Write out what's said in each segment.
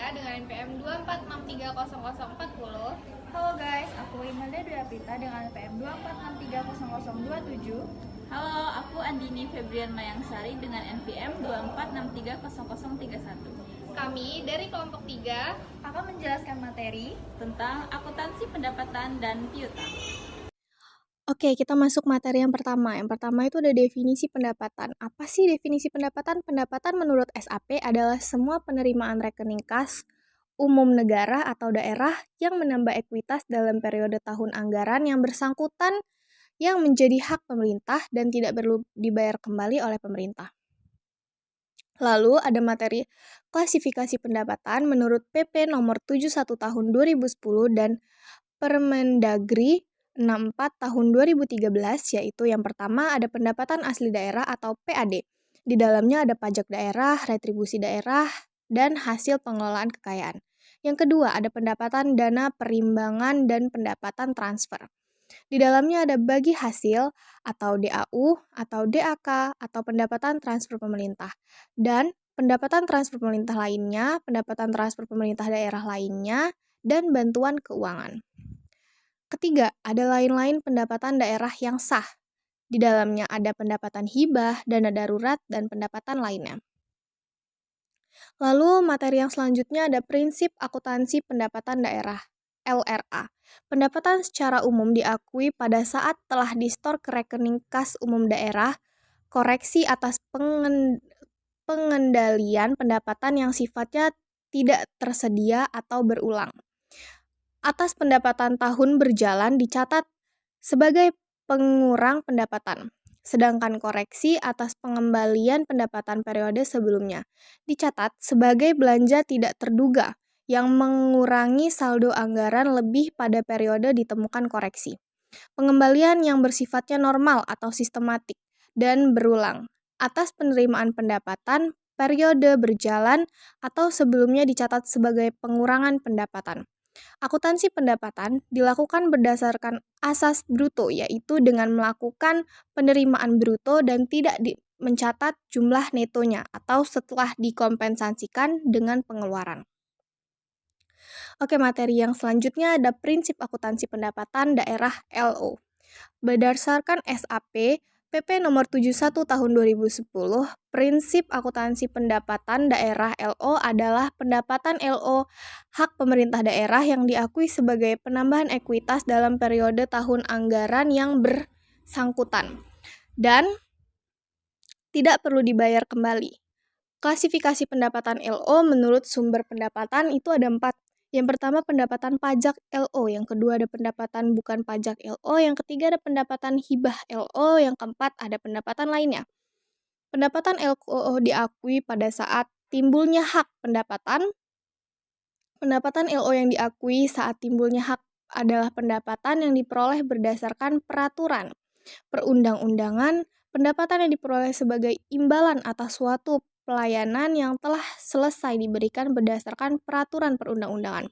dengan NPM 2463040. Halo guys, aku Imelda Dwi Apita dengan NPM 246300027. Halo, aku Andini Febrian Mayangsari dengan NPM 246300031 Kami dari kelompok 3 akan menjelaskan materi tentang akuntansi pendapatan dan piutang. Oke, kita masuk materi yang pertama. Yang pertama itu ada definisi pendapatan. Apa sih definisi pendapatan? Pendapatan menurut SAP adalah semua penerimaan rekening kas umum negara atau daerah yang menambah ekuitas dalam periode tahun anggaran yang bersangkutan yang menjadi hak pemerintah dan tidak perlu dibayar kembali oleh pemerintah. Lalu ada materi klasifikasi pendapatan menurut PP nomor 71 tahun 2010 dan Permendagri 64 tahun 2013, yaitu yang pertama ada pendapatan asli daerah atau PAD. Di dalamnya ada pajak daerah, retribusi daerah, dan hasil pengelolaan kekayaan. Yang kedua ada pendapatan dana perimbangan dan pendapatan transfer. Di dalamnya ada bagi hasil atau DAU atau DAK atau pendapatan transfer pemerintah. Dan pendapatan transfer pemerintah lainnya, pendapatan transfer pemerintah daerah lainnya, dan bantuan keuangan. Ketiga, ada lain-lain pendapatan daerah yang sah. Di dalamnya ada pendapatan hibah, dana darurat, dan pendapatan lainnya. Lalu materi yang selanjutnya ada prinsip akuntansi pendapatan daerah, LRA. Pendapatan secara umum diakui pada saat telah distor ke rekening kas umum daerah, koreksi atas pengendalian pendapatan yang sifatnya tidak tersedia atau berulang. Atas pendapatan tahun berjalan dicatat sebagai pengurang pendapatan, sedangkan koreksi atas pengembalian pendapatan periode sebelumnya dicatat sebagai belanja tidak terduga yang mengurangi saldo anggaran lebih pada periode ditemukan koreksi. Pengembalian yang bersifatnya normal atau sistematik dan berulang atas penerimaan pendapatan periode berjalan atau sebelumnya dicatat sebagai pengurangan pendapatan. Akuntansi pendapatan dilakukan berdasarkan asas bruto, yaitu dengan melakukan penerimaan bruto dan tidak mencatat jumlah netonya atau setelah dikompensasikan dengan pengeluaran. Oke, materi yang selanjutnya ada prinsip akuntansi pendapatan daerah LO. Berdasarkan SAP PP nomor 71 tahun 2010, prinsip akuntansi pendapatan daerah LO adalah pendapatan LO hak pemerintah daerah yang diakui sebagai penambahan ekuitas dalam periode tahun anggaran yang bersangkutan dan tidak perlu dibayar kembali. Klasifikasi pendapatan LO menurut sumber pendapatan itu ada 4. Yang pertama pendapatan pajak LO, yang kedua ada pendapatan bukan pajak LO, yang ketiga ada pendapatan hibah LO, yang keempat ada pendapatan lainnya. Pendapatan LO diakui pada saat timbulnya hak pendapatan. Pendapatan LO yang diakui saat timbulnya hak adalah pendapatan yang diperoleh berdasarkan peraturan perundang-undangan, pendapatan yang diperoleh sebagai imbalan atas suatu pelayanan yang telah selesai diberikan berdasarkan peraturan perundang-undangan.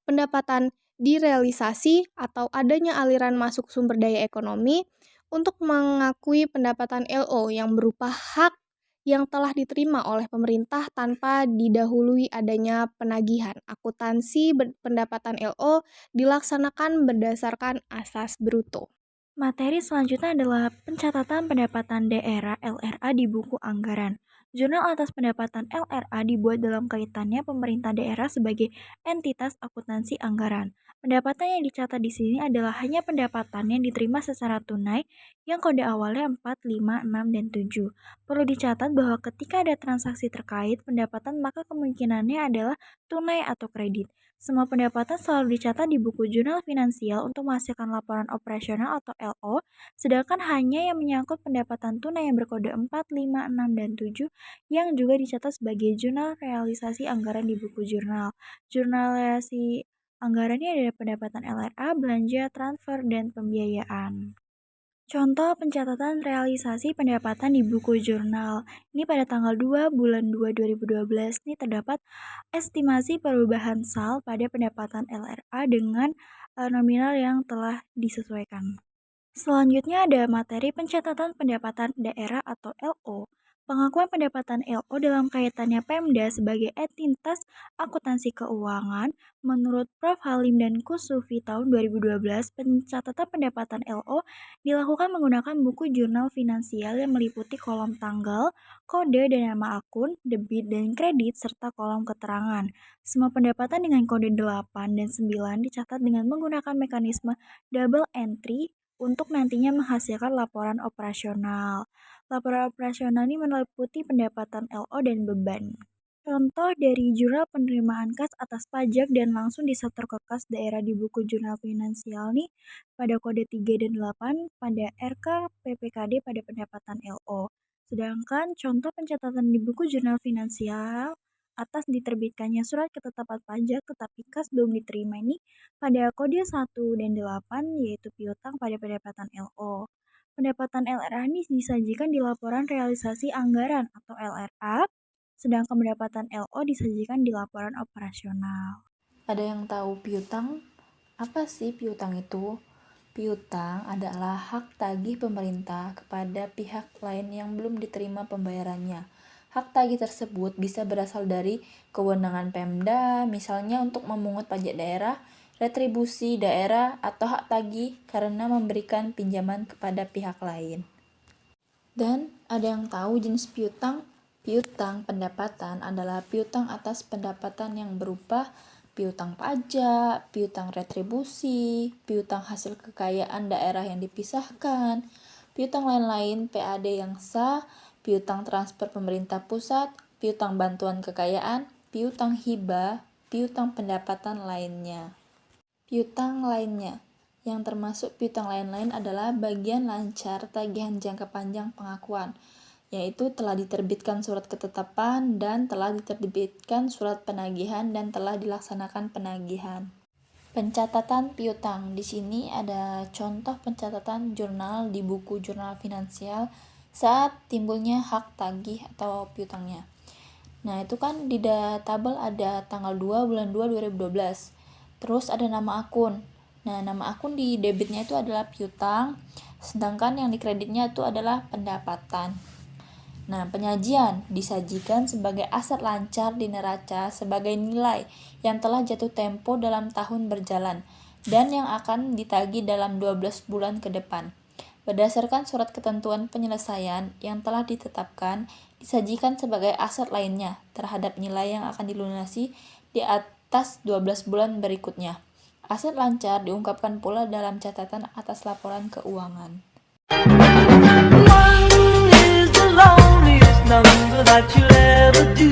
Pendapatan direalisasi atau adanya aliran masuk sumber daya ekonomi untuk mengakui pendapatan LO yang berupa hak yang telah diterima oleh pemerintah tanpa didahului adanya penagihan. Akuntansi pendapatan LO dilaksanakan berdasarkan asas bruto. materi selanjutnya adalah pencatatan pendapatan daerah LRA di buku anggaran. Jurnal atas pendapatan LRA dibuat dalam kaitannya pemerintah daerah sebagai entitas akuntansi anggaran. Pendapatan yang dicatat di sini adalah hanya pendapatan yang diterima secara tunai yang kode awalnya 4, 5, 6, dan 7. Perlu dicatat bahwa ketika ada transaksi terkait pendapatan maka kemungkinannya adalah tunai atau kredit. Semua pendapatan selalu dicatat di buku jurnal finansial untuk menghasilkan laporan operasional atau LO, sedangkan hanya yang menyangkut pendapatan tunai yang berkode 4, 5, 6, dan 7 yang juga dicatat sebagai jurnal realisasi anggaran di buku jurnal. Jurnal realisasi anggaran ini adalah pendapatan LRA, belanja, transfer, dan pembiayaan. Contoh pencatatan realisasi pendapatan di buku jurnal. Ini pada tanggal 2 bulan 2 2012 ini terdapat estimasi perubahan SAL pada pendapatan LRA dengan nominal yang telah disesuaikan. Selanjutnya ada materi pencatatan pendapatan daerah atau LO. Pengakuan pendapatan LO dalam kaitannya Pemda sebagai entitas akuntansi keuangan. Menurut Prof. Halim dan Kusufi tahun 2012, pencatatan pendapatan LO dilakukan menggunakan buku jurnal finansial yang meliputi kolom tanggal, kode dan nama akun, debit dan kredit, serta kolom keterangan. Semua pendapatan dengan kode 8 dan 9 dicatat dengan menggunakan mekanisme double entry untuk nantinya menghasilkan laporan operasional. Laporan operasional ini meliputi pendapatan LO dan beban. Contoh dari jurnal penerimaan kas atas pajak dan langsung disetor ke kas daerah di buku jurnal finansial nih pada kode 3 dan 8 pada RK PPKD pada pendapatan LO. Sedangkan contoh pencatatan di buku jurnal finansial atas diterbitkannya surat ketetapan pajak tetapi kas belum diterima ini pada kode 1 dan 8 yaitu piutang pada pendapatan LO. Pendapatan LRA ini disajikan di laporan realisasi anggaran atau LRA, sedangkan pendapatan LO disajikan di laporan operasional. Ada yang tahu piutang? Apa sih piutang itu? Piutang adalah hak tagih pemerintah kepada pihak lain yang belum diterima pembayarannya. Hak tagih tersebut bisa berasal dari kewenangan Pemda, misalnya untuk memungut pajak daerah, retribusi daerah, atau hak tagih karena memberikan pinjaman kepada pihak lain. Dan ada yang tahu jenis piutang? Piutang pendapatan adalah piutang atas pendapatan yang berupa piutang pajak, piutang retribusi, piutang hasil kekayaan daerah yang dipisahkan, piutang lain-lain PAD yang sah, piutang transfer pemerintah pusat, piutang bantuan kekayaan, piutang hibah, piutang pendapatan lainnya. Piutang lainnya yang termasuk piutang lain-lain adalah bagian lancar tagihan jangka panjang pengakuan, yaitu telah diterbitkan surat ketetapan dan telah diterbitkan surat penagihan dan telah dilaksanakan penagihan. Pencatatan piutang. Di sini ada contoh pencatatan jurnal di buku jurnal finansial saat timbulnya hak tagih atau piutangnya. Nah, itu kan di tabel ada tanggal 2 bulan 2 2012. Terus ada nama akun. Nah, nama akun di debitnya itu adalah piutang, sedangkan yang di kreditnya itu adalah pendapatan. Nah, penyajian disajikan sebagai aset lancar di neraca sebagai nilai yang telah jatuh tempo dalam tahun berjalan dan yang akan ditagih dalam 12 bulan ke depan. Berdasarkan surat ketentuan penyelesaian yang telah ditetapkan, disajikan sebagai aset lainnya terhadap nilai yang akan dilunasi di atas 12 bulan berikutnya. Aset lancar diungkapkan pula dalam catatan atas laporan keuangan. One is the loneliest number that you'll ever do.